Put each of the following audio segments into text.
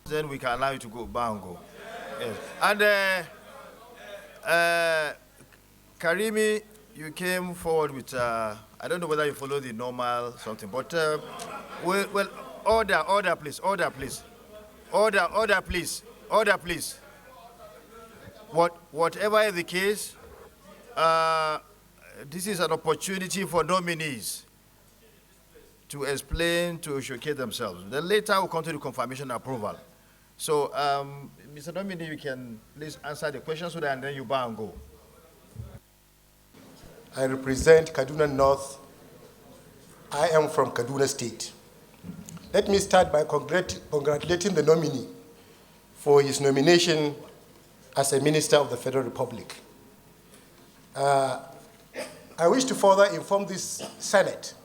Then we can allow you to go, Bango. Yes. And Karimi, you came forward with, I don't know whether you follow the normal something, but, well, order, please, order, please. Order, please, order, please. Whatever is the case, this is an opportunity for nominees to explain, to showcase themselves. Then later we'll come to the confirmation approval. So, Mr. Nominee, you can please answer the question so that and then you bow and go. I represent Kaduna North. I am from Kaduna State. Let me start by congratulating the nominee for his nomination as a Minister of the Federal Republic. I wish to further inform this Senate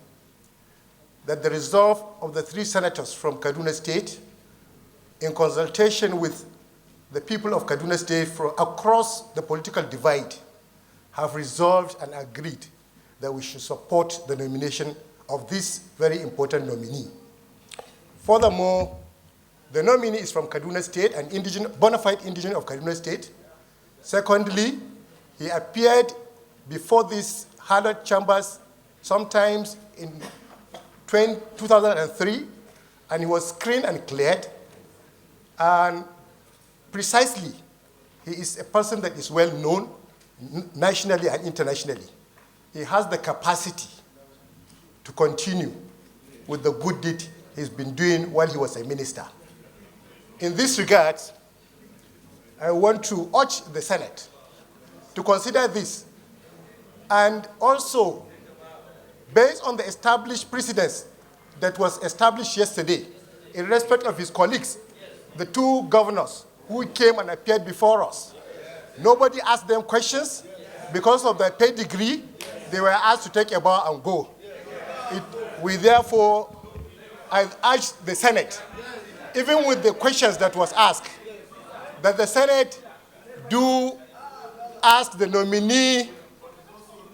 that the resolve of the 3 senators from Kaduna State, in consultation with the people of Kaduna State from across the political divide, have resolved and agreed that we should support the nomination of this very important nominee. Furthermore, the nominee is from Kaduna State, an bona fide indigenous of Kaduna State. Secondly, he appeared before these hallowed chambers sometimes in 2003, and he was screened and cleared. And precisely, he is a person that is well known nationally and internationally. He has the capacity to continue with the good deed he's been doing while he was a minister. In this regard, I want to urge the Senate to consider this, and also, based on the established precedents that was established yesterday, in respect of his colleagues, the 2 governors who came and appeared before us. Nobody asked them questions. Because of their pedigree, they were asked to take a bow and go. We therefore, I urge the Senate, even with the questions that was asked, that the Senate do ask the nominee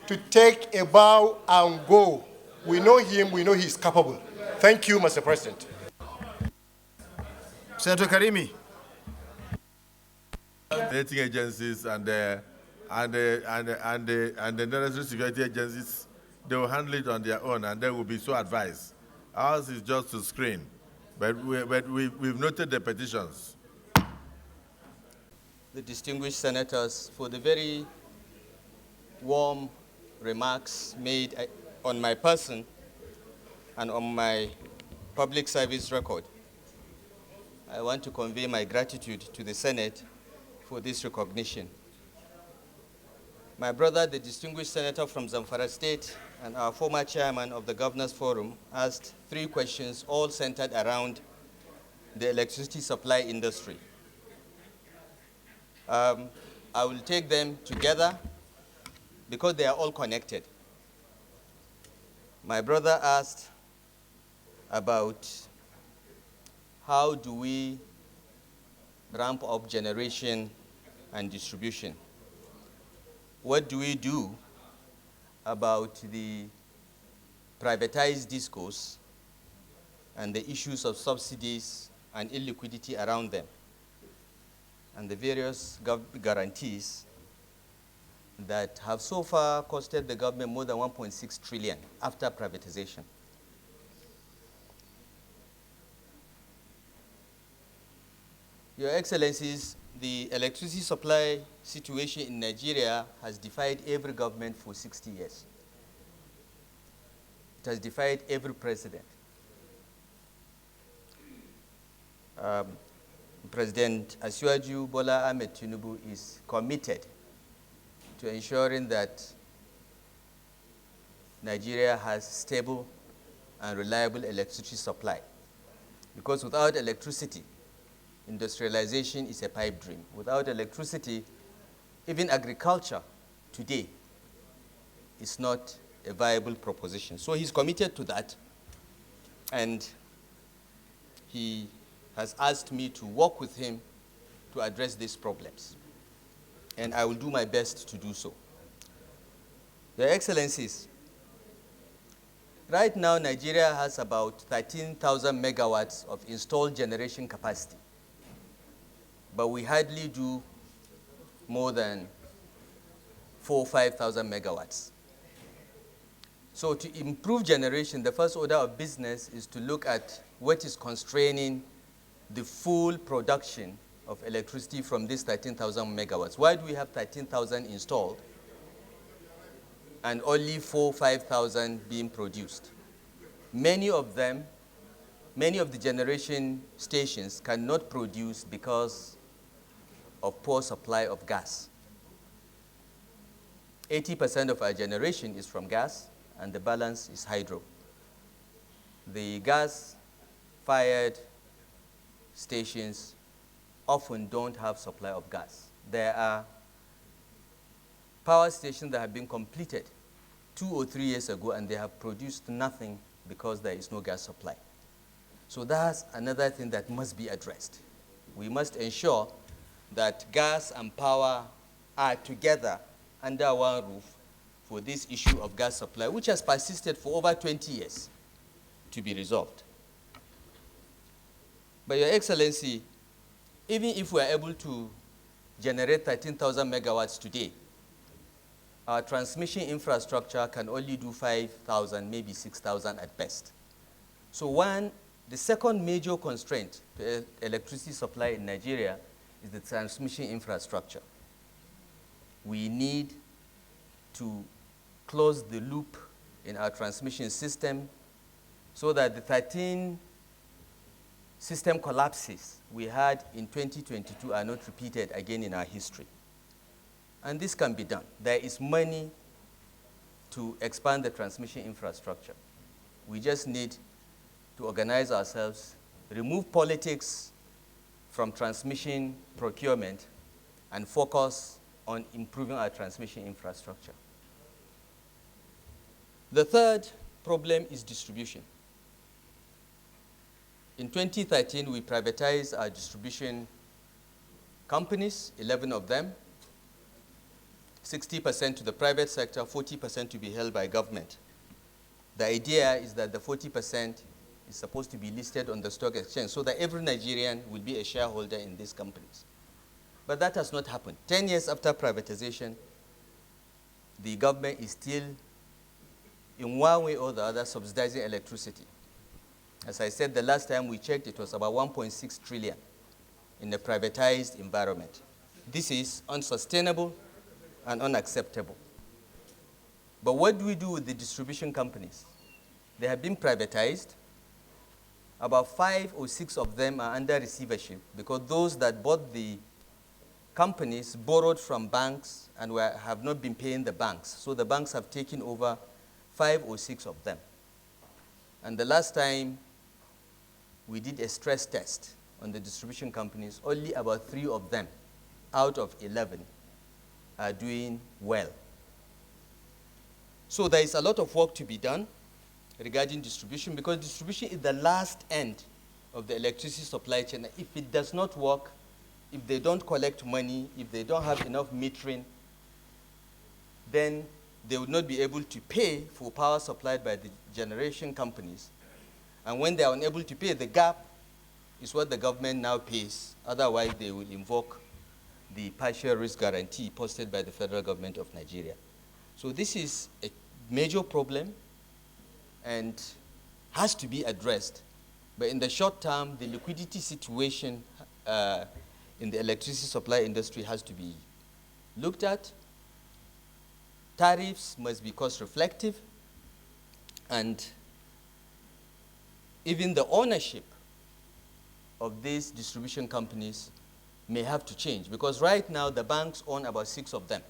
to take a bow and go. We know him, we know he's capable. Thank you, Mr. President. Senator Karimi. Rating agencies and the necessary security agencies, they will handle it on their own, and they will be so advised. Ours is just to screen, but we've noted the petitions. The distinguished senators for the very warm remarks made on my person and on my public service record. I want to convey my gratitude to the Senate for this recognition. My brother, the distinguished senator from Zamfara State and our former chairman of the Governors Forum, asked 3 questions, all centered around the electricity supply industry. I will take them together because they are all connected. My brother asked about how do we ramp up generation and distribution? What do we do about the privatized discourse and the issues of subsidies and illiquidity around them, and the various guarantees that have so far costed the government more than 1.6 trillion after privatization? Your Excellencies, the electricity supply situation in Nigeria has defied every government for 60 years. It has defied every president. President Asiwaju Bola Ahmed Tinubu is committed to ensuring that Nigeria has stable and reliable electricity supply. Because without electricity, industrialization is a pipe dream. Without electricity, even agriculture today is not a viable proposition. So he's committed to that, and he has asked me to work with him to address these problems. And I will do my best to do so. Your Excellencies, right now Nigeria has about 13,000 megawatts of installed generation capacity. but we hardly do more than 4,000 or 5,000 megawatts. So to improve generation, the first order of business is to look at what is constraining the full production of electricity from these 13,000 megawatts. Why do we have 13,000 installed and only 4,000 or 5,000 being produced? Many of the generation stations cannot produce because of poor supply of gas. 80% of our generation is from gas, and the balance is hydro. The gas-fired stations often don't have supply of gas. There are power stations that have been completed 2 or 3 years ago, and they have produced nothing because there is no gas supply. So that's another thing that must be addressed. We must ensure that gas and power are together under one roof for this issue of gas supply, which has persisted for over 20 years, to be resolved. But Your Excellency, even if we are able to generate 13,000 megawatts today, our transmission infrastructure can only do 5,000, maybe 6,000 at best. So the second major constraint to electricity supply in Nigeria is the transmission infrastructure. We need to close the loop in our transmission system so that the 13 system collapses we had in 2022 are not repeated again in our history. And this can be done. There is money to expand the transmission infrastructure. We just need to organize ourselves, remove politics from transmission procurement, and focus on improving our transmission infrastructure. The third problem is distribution. In 2013, we privatized our distribution companies, 11 of them, 60% to the private sector, 40% to be held by government. The idea is that the 40% is supposed to be listed on the stock exchange so that every Nigerian will be a shareholder in these companies. But that has not happened. 10 years after privatization, the government is still, in one way or the other, subsidizing electricity. As I said, the last time we checked, it was about 1.6 trillion in a privatized environment. This is unsustainable and unacceptable. But what do we do with the distribution companies? They have been privatized. About 5 or 6 of them are under receivership because those that bought the companies borrowed from banks and have not been paying the banks. So the banks have taken over 5 or 6 of them. And the last time we did a stress test on the distribution companies, only about 3 of them out of 11 are doing well. So there is a lot of work to be done regarding distribution because distribution is the last end of the electricity supply chain. If it does not work, if they don't collect money, if they don't have enough metering, then they would not be able to pay for power supplied by the generation companies. And when they are unable to pay, the gap is what the government now pays. Otherwise, they will invoke the partial risk guarantee posted by the federal government of Nigeria. So this is a major problem and has to be addressed. But in the short term, the liquidity situation in the electricity supply industry has to be looked at. Tariffs must be cost reflective, and even the ownership of these distribution companies may have to change because right now the banks own about 6 of them.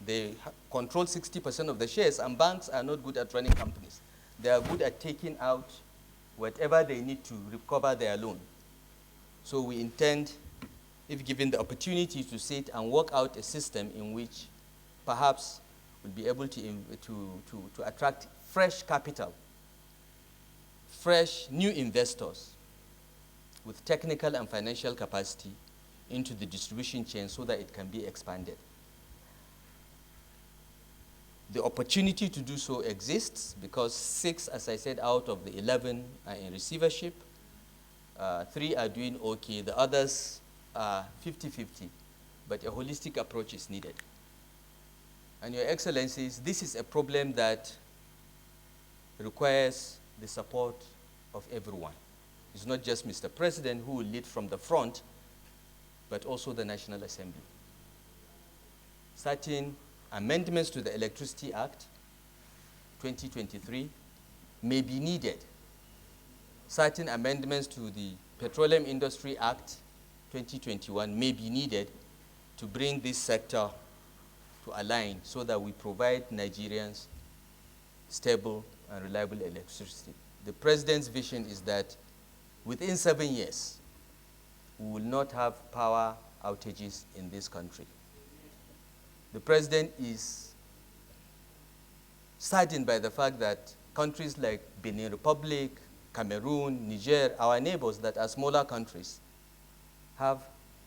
They control 60% of the shares, and banks are not good at running companies. They are good at taking out whatever they need to recover their loan. So we intend, if given the opportunity, to sit and work out a system in which perhaps we'll be able to attract fresh capital, fresh new investors with technical and financial capacity into the distribution chain so that it can be expanded. The opportunity to do so exists because 6, as I said, out of the 11 are in receivership. 3 are doing okay. The others 50-50, but a holistic approach is needed. And Your Excellencies, this is a problem that requires the support of everyone. It's not just Mr. President who will lead from the front, but also the National Assembly. Certain amendments to the Electricity Act 2023 may be needed. Certain amendments to the Petroleum Industry Act 2021 may be needed to bring this sector to align so that we provide Nigerians stable and reliable electricity. The President's vision is that within 7 years, we will not have power outages in this country. The President is saddened by the fact that countries like Benin Republic, Cameroon, Niger, our neighbors that are smaller countries, have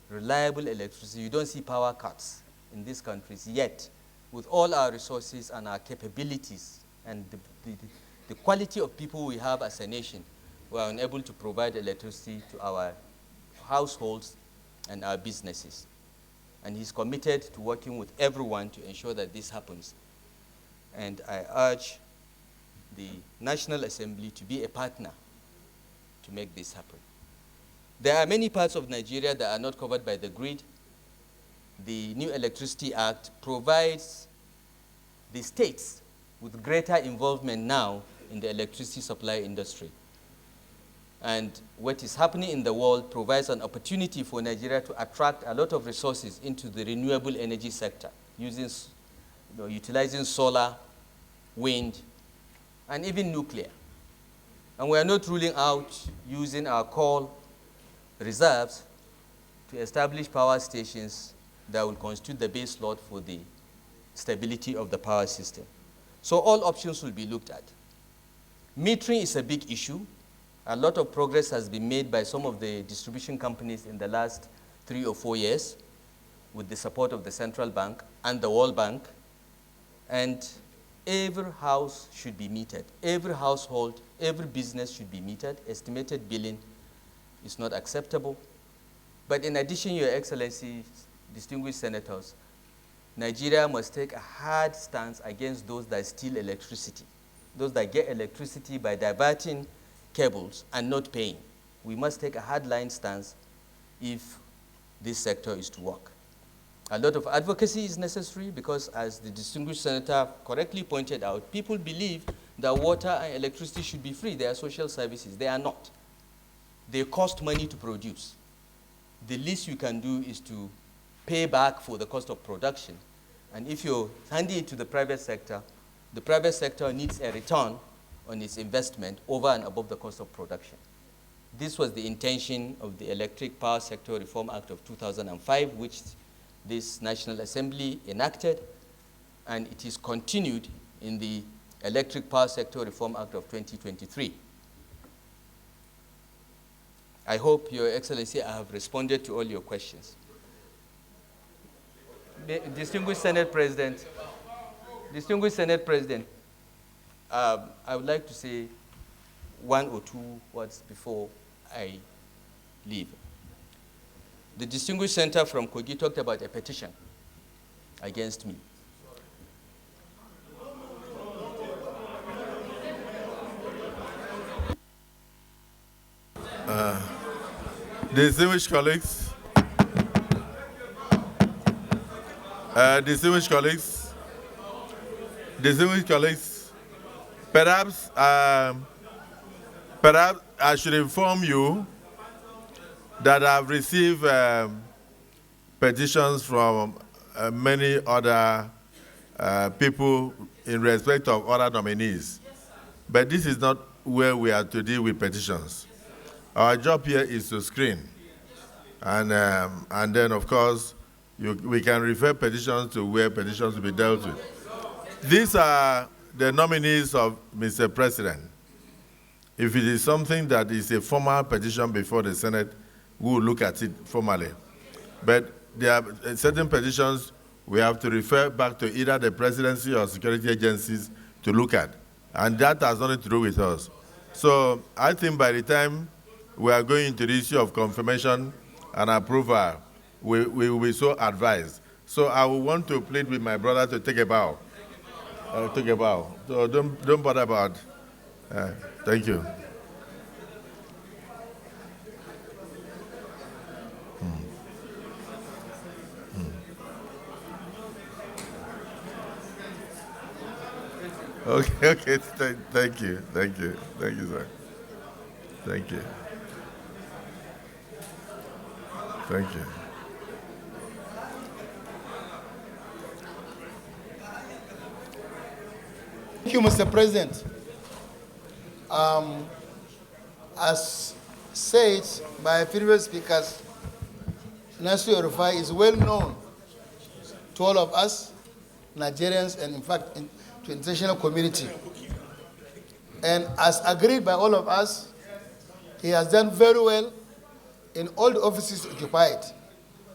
reliable electricity. You don't see power cuts in these countries yet. With all our resources and our capabilities and the quality of people we have as a nation, we are unable to provide electricity to our households and our businesses. And he's committed to working with everyone to ensure that this happens. And I urge the National Assembly to be a partner to make this happen. There are many parts of Nigeria that are not covered by the grid. The new Electricity Act provides the states with greater involvement now in the electricity supply industry. And what is happening in the world provides an opportunity for Nigeria to attract a lot of resources into the renewable energy sector, utilizing solar, wind, and even nuclear. And we are not ruling out using our coal reserves to establish power stations that will constitute the base load for the stability of the power system. So all options will be looked at. Metering is a big issue. A lot of progress has been made by some of the distribution companies in the last 3 or 4 years with the support of the Central Bank and the World Bank. And every house should be metered. Every household, every business should be metered. Estimated billing is not acceptable. But in addition, Your Excellencies, distinguished senators, Nigeria must take a hard stance against those that steal electricity, those that get electricity by diverting cables and not paying. We must take a hardline stance if this sector is to work. A lot of advocacy is necessary because, as the distinguished senator correctly pointed out, people believe that water and electricity should be free. They are social services. They are not. They cost money to produce. The least you can do is to pay back for the cost of production. And if you're handing it to the private sector needs a return on its investment over and above the cost of production. This was the intention of the Electric Power Sector Reform Act of 2005, which this National Assembly enacted, and it is continued in the Electric Power Sector Reform Act of 2023. I hope, Your Excellency, I have responded to all your questions. Distinguished Senate President, I would like to say 1 or 2 words before I leave. The distinguished senator from Kogi talked about a petition against me. Distinguished colleagues, perhaps I should inform you that I've received petitions from many other people in respect of other nominees. But this is not where we are to deal with petitions. Our job here is to screen. And then, of course, we can refer petitions to where petitions will be dealt with. These are the nominees of Mr. President. If it is something that is a formal petition before the Senate, we will look at it formally. But there are certain petitions we have to refer back to either the presidency or security agencies to look at. And that has nothing to do with us. So I think by the time we are going into the issue of confirmation and approval, we will be so advised. So I will want to plead with my brother to take a bow. Take a bow. So don't bother about. Thank you. Okay, thank you, sir. Thank you. Thank you. Thank you, Mr. President. As said by previous speakers, Nasuiru El-rufai is well known to all of us, Nigerians, and in fact to the international community. And as agreed by all of us, he has done very well in all the offices occupied,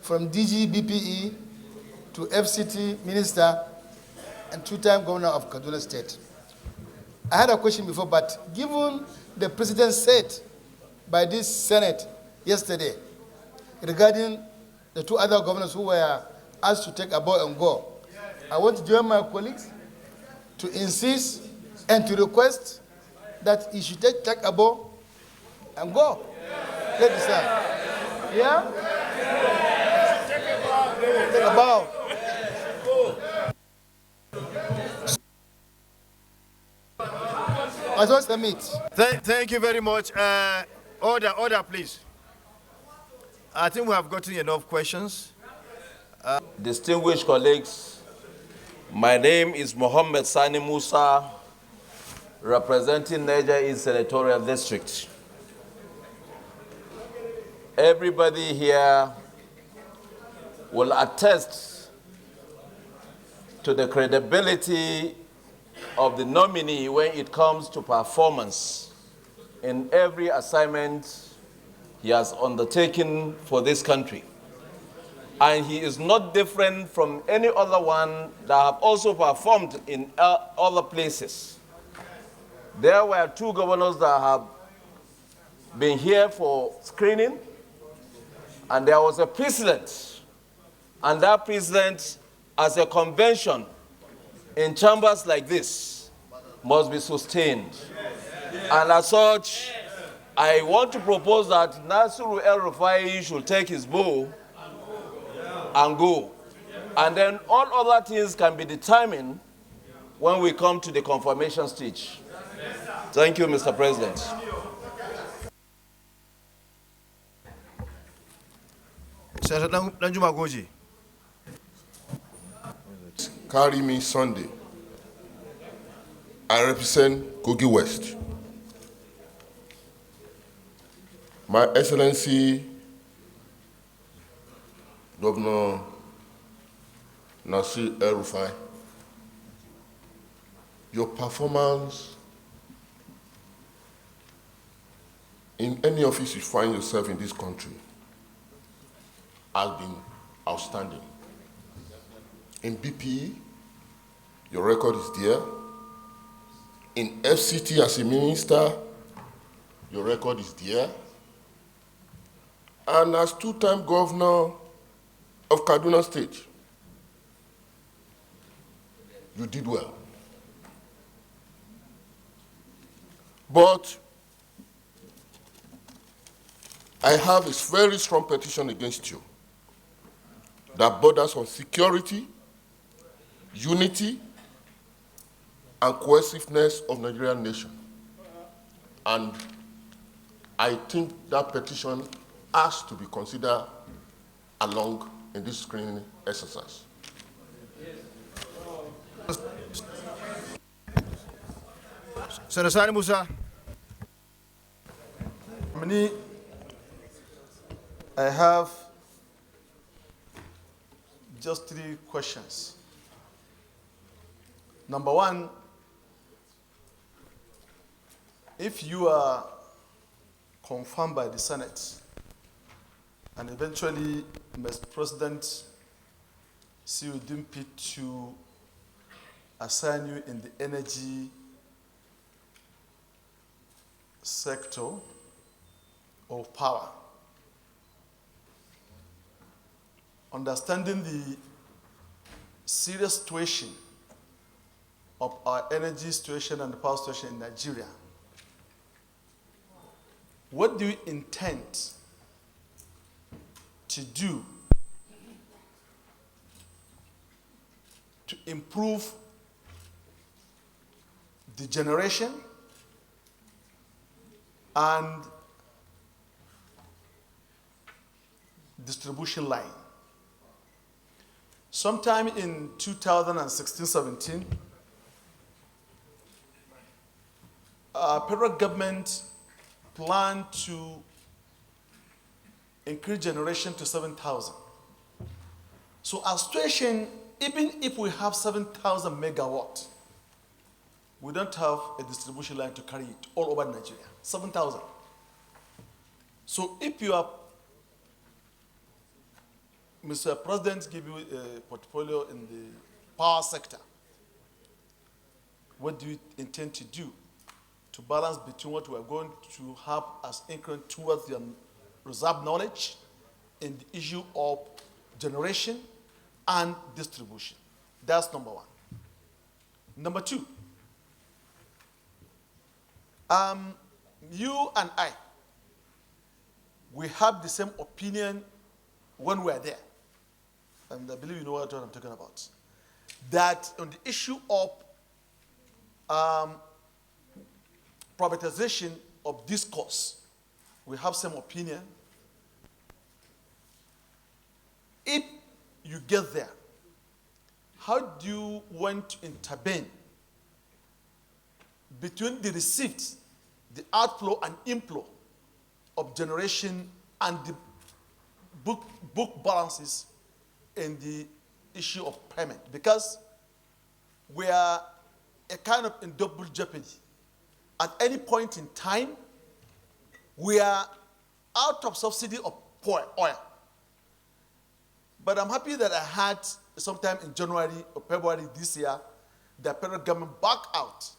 from DG BPE to FCT Minister and two-time Governor of Kaduna State. I had a question before, but given the President said by this Senate yesterday regarding the two other governors who were asked to take a bow and go, I want to join my colleagues to insist and to request that he should take a bow and go. Let me say. Yeah? Take a bow. I just submit. Thank you very much. Order, please. I think we have gotten enough questions. Distinguished colleagues, my name is Mohammed Sani Musa, representing Niger East Senatorial District. Everybody here will attest to the credibility of the nominee when it comes to performance in every assignment he has undertaken for this country. And he is not different from any other one that have also performed in other places. There were two governors that have been here for screening, and there was a precedent. And that precedent, as a convention in chambers like this, must be sustained. And as such, I want to propose that Nasuiru El-rufai should take his bow and go. And then all other things can be determined when we come to the confirmation stage. Thank you, Mr. President. Senator Danjuma Goji. Carry me Sunday. I represent Kogi West. My Excellency Governor Nasuiru El-rufai, your performance in any office you find yourself in this country has been outstanding. In BPE, your record is there. In FCT as a minister, your record is there. And as two-time governor of Kaduna State, you did well. But I have a very strong petition against you that borders on security, unity, and cohesiveness of Nigerian nation. And I think that petition has to be considered along in this screening exercise. Senator Sani Musa. I have just 3 questions. Number 1, if you are confirmed by the Senate and eventually Mr. President see you deem fit to assign you in the energy sector of power, understanding the serious situation of our energy situation and the power situation in Nigeria, what do you intend to do to improve the generation and distribution line? Sometime in 2016-17, federal government planned to increase generation to 7,000. So our situation, even if we have 7,000 megawatt, we don't have a distribution line to carry it all over Nigeria. 7,000. So if you are, Mr. President give you a portfolio in the power sector, what do you intend to do to balance between what we are going to have as increment towards the reserve knowledge in the issue of generation and distribution? That's number one. Number two, you and I, we have the same opinion when we are there. And I believe you know what I'm talking about. That on the issue of privatization of discourse, we have some opinion. If you get there, how do you want to intervene between the receipt, the outflow and inflow of generation and the book balances in the issue of payment? Because we are a kind of in double jeopardy. At any point in time, we are out of subsidy of oil. But I'm happy that I had sometime in January or February this year, the federal government backed out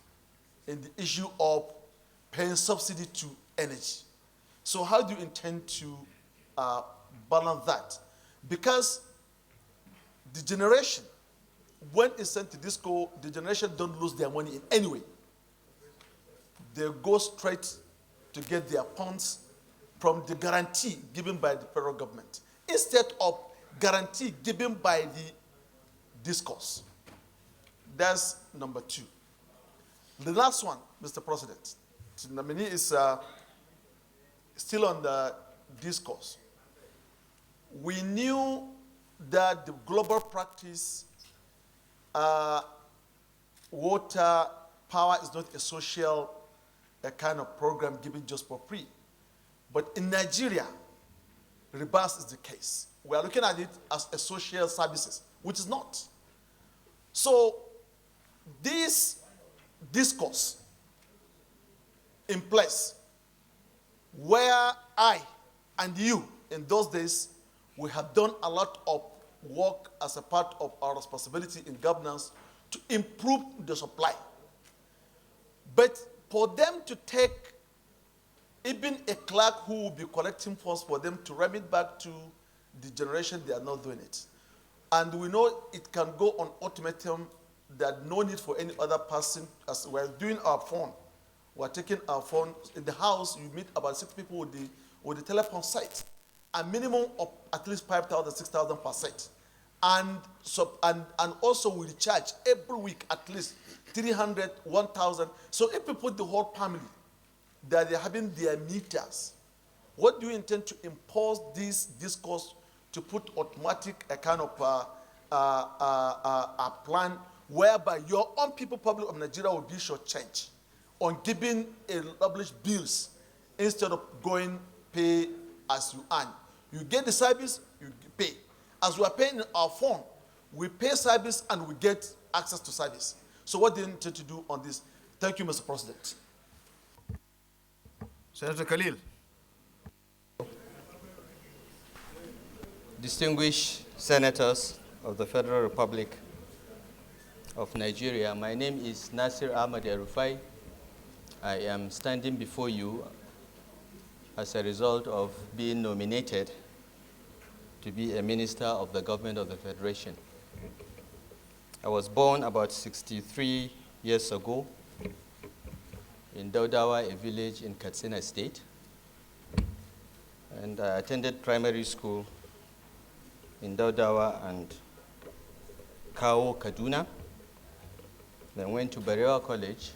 in the issue of paying subsidy to energy. So how do you intend to balance that? Because the generation, when it's sent to disco, the generation don't lose their money in any way. They go straight to get their funds from the guarantee given by the federal government, instead of guarantee given by the discourse. That's number two. The last one, Mr. President, the nominee is still on the discourse. We knew that the global practice, water, power is not a social kind of program given just for free. But in Nigeria, reverse is the case. We are looking at it as a social services, which is not. So this discourse in place where I and you in those days, we have done a lot of work as a part of our responsibility in governance to improve the supply. But for them to take even a clerk who will be collecting funds for them to remit back to the generation, they are not doing it. And we know it can go on ultimatum that no need for any other person. As we're doing our phone, we're taking our phone. In the house, you meet about 6 people with the telephone site. A minimum of at least 5,000, 6,000 per set. And also we recharge every week at least 300, 1,000. So if we put the whole family, that they're having their meters, what do you intend to impose this discourse to put automatic a kind of a plan whereby your own people, public of Nigeria, will be shortchanged on giving established bills instead of going pay as you earn. You get the service, you pay. As we are paying in our phone, we pay service and we get access to service. So what do you intend to do on this? Thank you, Mr. President. Senator Khalil. Distinguished senators of the Federal Republic of Nigeria, my name is Nasuiru El-rufai. I am standing before you as a result of being nominated to be a minister of the government of the Federation. I was born about 63 years ago in Daudawa, a village in Katsina State. And I attended primary school in Daudawa and Kao, Kaduna. Then went to Barewa College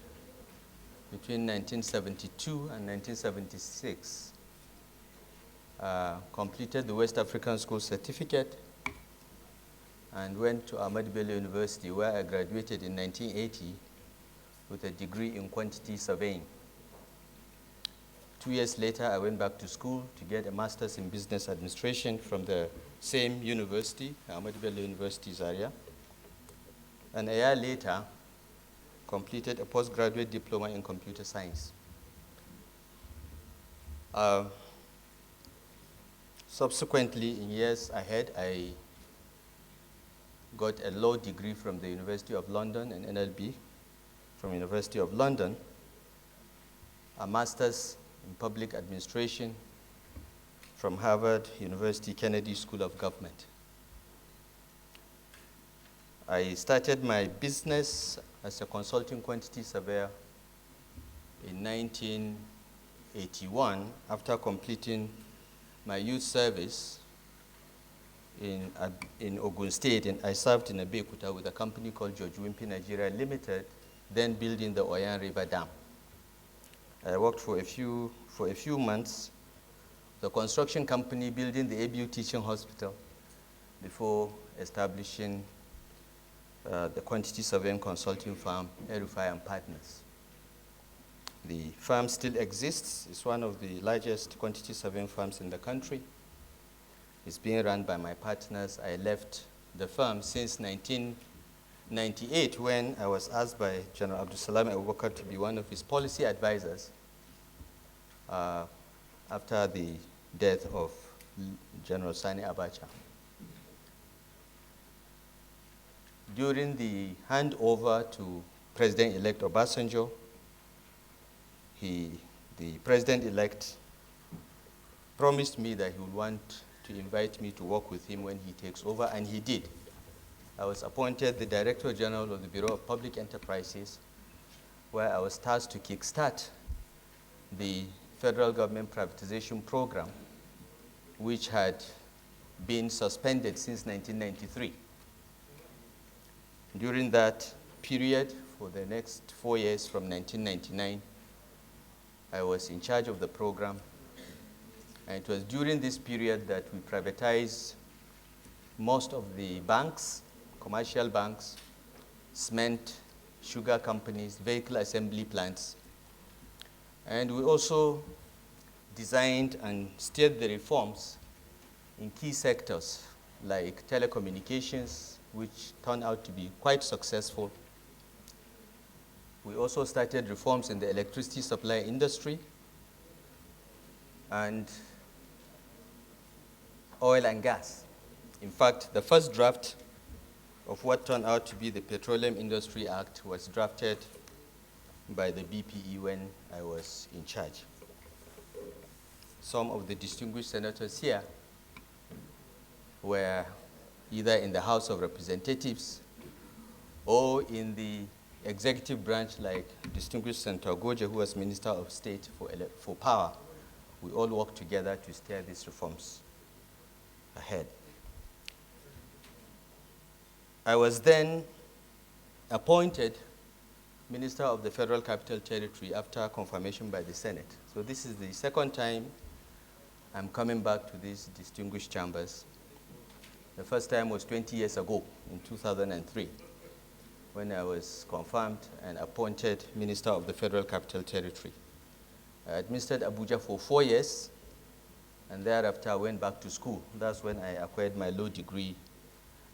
between 1972 and 1976. Completed the West African School Certificate and went to Ahmadu Bello University, where I graduated in 1980 with a degree in quantity surveying. 2 years later, I went back to school to get a master's in business administration from the same university, Ahmadu Bello University, Zaria. And a year later, completed a postgraduate diploma in computer science. Subsequently, in years ahead, I got a law degree from the University of London and NLB from University of London, a master's in public administration from Harvard University Kennedy School of Government. I started my business as a consulting quantity surveyor in 1981 after completing my youth service in Ogun State, and I served in Abeokuta with a company called George Wimpy Nigeria Limited, then building the Oyan River Dam. I worked for a few months, the construction company building the ABU Teaching Hospital before establishing the quantity surveying consulting firm, El-rufai and Partners. The firm still exists. It's one of the largest quantity surveying firms in the country. It's being run by my partners. I left the firm since 1998 when I was asked by General Abdulsalam Abubakar to be one of his policy advisors after the death of General Sani Abacha. During the handover to President-elect Obasanjo, the President-elect promised me that he would want to invite me to work with him when he takes over, and he did. I was appointed the Director General of the Bureau of Public Enterprises, where I was tasked to kickstart the federal government privatization program, which had been suspended since 1993. During that period, for the next 4 years from 1999, I was in charge of the program. And it was during this period that we privatized most of the banks, commercial banks, cement, sugar companies, vehicle assembly plants. And we also designed and steered the reforms in key sectors like telecommunications, which turned out to be quite successful. We also started reforms in the electricity supply industry and oil and gas. In fact, the first draft of what turned out to be the Petroleum Industry Act was drafted by the BPE when I was in charge. Some of the distinguished senators here were either in the House of Representatives or in the executive branch, like distinguished Senator Goje, who was Minister of State for Power. We all worked together to steer these reforms ahead. I was then appointed Minister of the Federal Capital Territory after confirmation by the Senate. So this is the second time I'm coming back to these distinguished chambers. The first time was 20 years ago, in 2003, when I was confirmed and appointed Minister of the Federal Capital Territory. I administered Abuja for 4 years, and thereafter I went back to school. That's when I acquired my law degree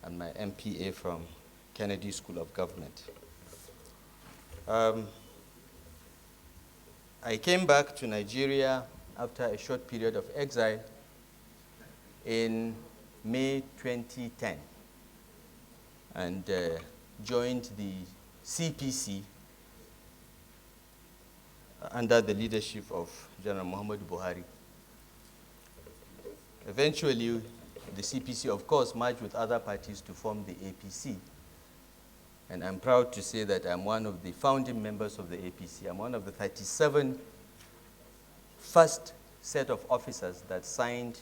and my MPA from Kennedy School of Government. I came back to Nigeria after a short period of exile in May 2010 and joined the CPC under the leadership of General Muhammadu Buhari. Eventually, the CPC, of course, merged with other parties to form the APC. And I'm proud to say that I'm one of the founding members of the APC. I'm one of the 37 first set of officers that signed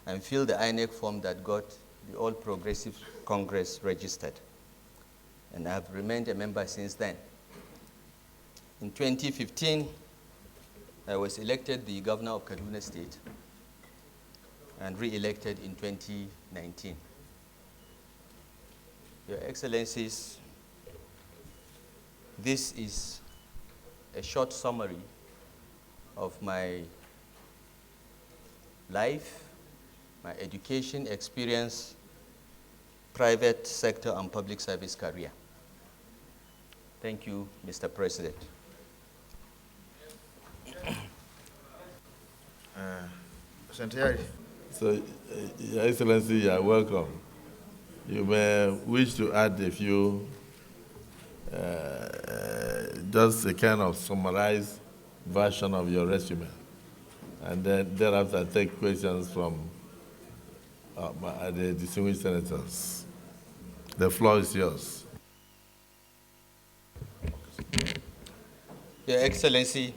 and filled the INEC form that got the All Progressive Congress registered. And I've remained a member since then. In 2015, I was elected the governor of Kaduna State and re-elected in 2019. Your Excellencies, this is a short summary of my life, my education, experience, private sector and public service career. Thank you, Mr. President. Santiago. So, Your Excellency, you are welcome. You may wish to add a few, just a kind of summarized version of your resume. And then thereafter take questions from the distinguished senators. The floor is yours. Your Excellency,